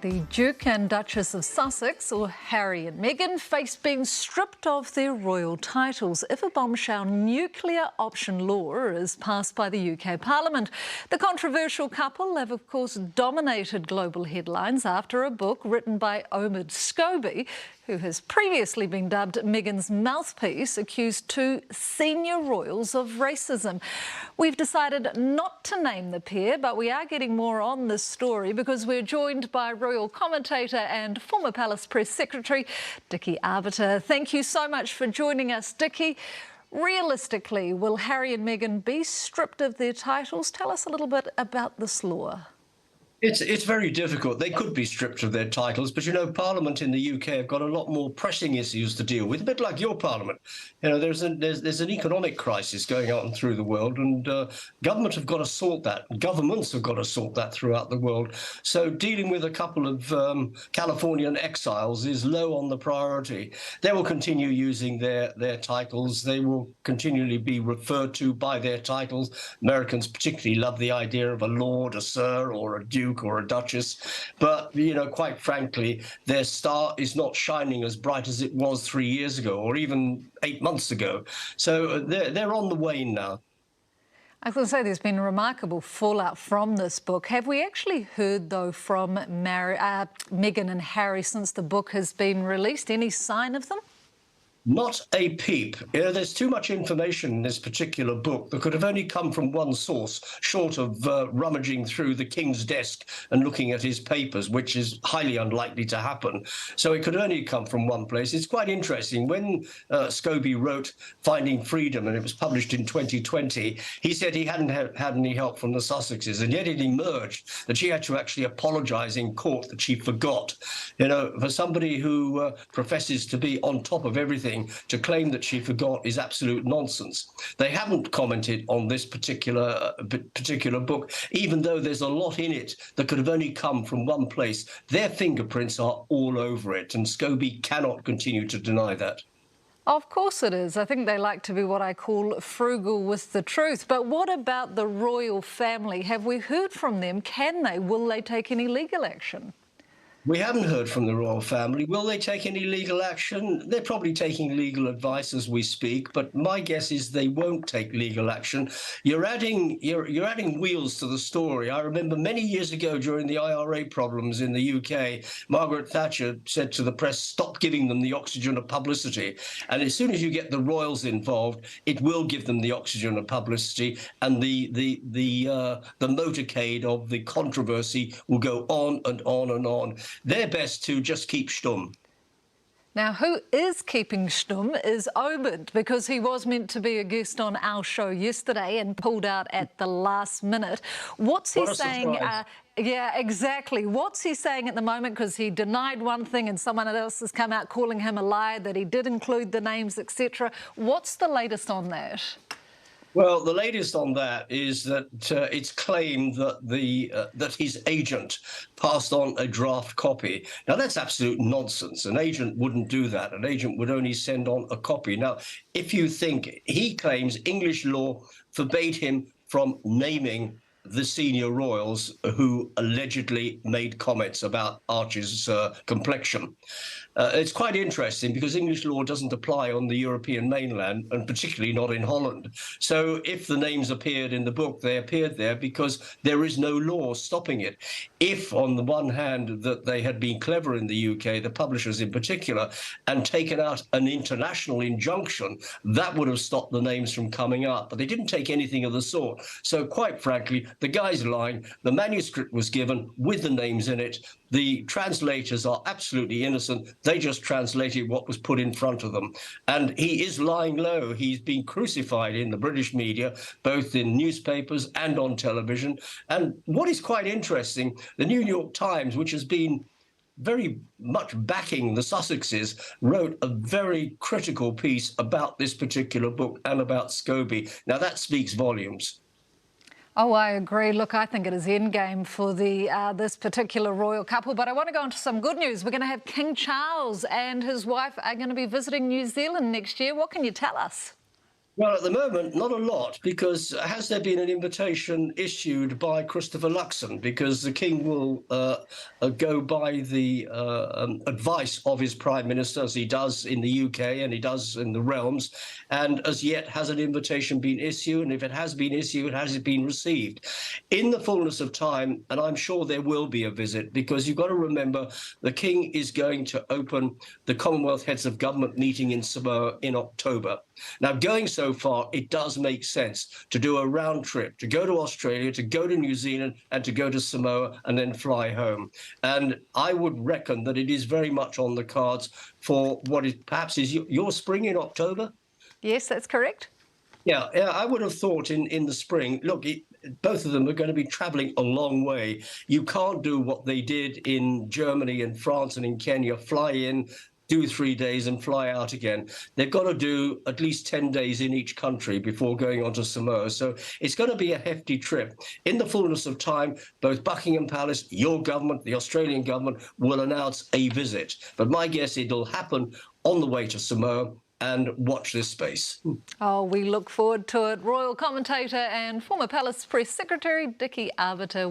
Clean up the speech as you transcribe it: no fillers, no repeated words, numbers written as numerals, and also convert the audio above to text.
The Duke and Duchess of Sussex, or Harry and Meghan, face being stripped of their royal titles if a bombshell nuclear option law is passed by the UK Parliament. The controversial couple have, of course, dominated global headlines after a book written by Oliver-Kerby, who has previously been dubbed Meghan's mouthpiece, accused two senior royals of racism. We've decided not to name the pair, but we are getting more on this story because we're joined by royal commentator and former Palace Press Secretary, Dickie Arbiter. Thank you so much for joining us, Dickie. Realistically, will Harry and Meghan be stripped of their titles? Tell us a little bit about this law. It's very difficult. They could be stripped of their titles, but, you know, Parliament in the UK have got a lot more pressing issues to deal with, a bit like your Parliament. You know, there's an economic crisis going on through the world, and governments have got to sort that throughout the world. So dealing with a couple of Californian exiles is low on the priority. They will continue using their titles. They will continually be referred to by their titles. Americans particularly love the idea of a lord, a sir, or a duke, or a duchess, but, you know, quite frankly, their star is not shining as bright as it was 3 years ago or even 8 months ago. So they're on the wane now. I was going to say there's been remarkable fallout from this book. Have we actually heard, though, from Meghan and Harry since the book has been released? Any sign of them? Not a peep. You know, there's too much information in this particular book that could have only come from one source, short of rummaging through the King's desk and looking at his papers, which is highly unlikely to happen. So it could only come from one place. It's quite interesting. When Scobie wrote Finding Freedom, and it was published in 2020, he said he hadn't had any help from the Sussexes, and yet it emerged that she had to actually apologise in court that she forgot. You know, for somebody who professes to be on top of everything, to claim that she forgot is absolute nonsense. They haven't commented on this particular book, even though there's a lot in it that could have only come from one place. Their fingerprints are all over it, and Scobie cannot continue to deny that. Of course it is. I think they like to be what I call frugal with the truth. But what about the royal family? Have we heard from them? Will they take any legal action? We haven't heard from the royal family. Will they take any legal action? They're probably taking legal advice as we speak, but my guess is they won't take legal action. You're adding wheels to the story. I remember many years ago during the IRA problems in the UK, Margaret Thatcher said to the press, stop giving them the oxygen of publicity. And as soon as you get the royals involved, it will give them the oxygen of publicity, and the motorcade of the controversy will go on and on and on. They're best to just keep Stum. Now, who is keeping Stum is Omid, because he was meant to be a guest on our show yesterday and pulled out at the last minute. What's he saying? Yeah, exactly. What's he saying at the moment? Because he denied one thing and someone else has come out calling him a liar, that he did include the names, etc. What's the latest on that? Well, the latest on that is that it's claimed that that his agent passed on a draft copy. Now, that's absolute nonsense. An agent wouldn't do that. An agent would only send on a copy. Now, if you think, he claims English law forbade him from naming the senior royals who allegedly made comments about Archie's complexion. It's quite interesting because English law doesn't apply on the European mainland, and particularly not in Holland. So if the names appeared in the book, they appeared there because there is no law stopping it. If, on the one hand, that they had been clever in the UK, the publishers in particular, and taken out an international injunction, that would have stopped the names from coming up. But they didn't take anything of the sort. So quite frankly, the guy's lying. The manuscript was given with the names in it. The translators are absolutely innocent. They just translated what was put in front of them. And he is lying low. He's been crucified in the British media, both in newspapers and on television. And what is quite interesting, the New York Times, which has been very much backing the Sussexes, wrote a very critical piece about this particular book and about Scobie. Now, that speaks volumes. Oh, I agree. Look, I think it is endgame for this particular royal couple. But I want to go on to some good news. We're going to have King Charles and his wife are going to be visiting New Zealand next year. What can you tell us? Well, at the moment, not a lot, because has there been an invitation issued by Christopher Luxon? Because the King will go by the advice of his Prime Minister, as he does in the UK and he does in the realms, and as yet has an invitation been issued? And if it has been issued, has it been received? In the fullness of time, and I'm sure there will be a visit, because you've got to remember the King is going to open the Commonwealth Heads of Government meeting in Samoa in October. Now, going so far, it does make sense to do a round trip, to go to Australia, to go to New Zealand, and to go to Samoa, and then fly home. And I would reckon that it is very much on the cards for what is perhaps is your spring in October. Yes, that's correct. Yeah, I would have thought in the spring. Look, both of them are going to be travelling a long way. You can't do what they did in Germany and France and in Kenya, fly in, do 3 days and fly out again. They've got to do at least 10 days in each country before going on to Samoa. So it's going to be a hefty trip. In the fullness of time, both Buckingham Palace, your government, the Australian government will announce a visit. But my guess it'll happen on the way to Samoa. And watch this space. Oh, we look forward to it. Royal commentator and former Palace Press Secretary Dickie Arbiter.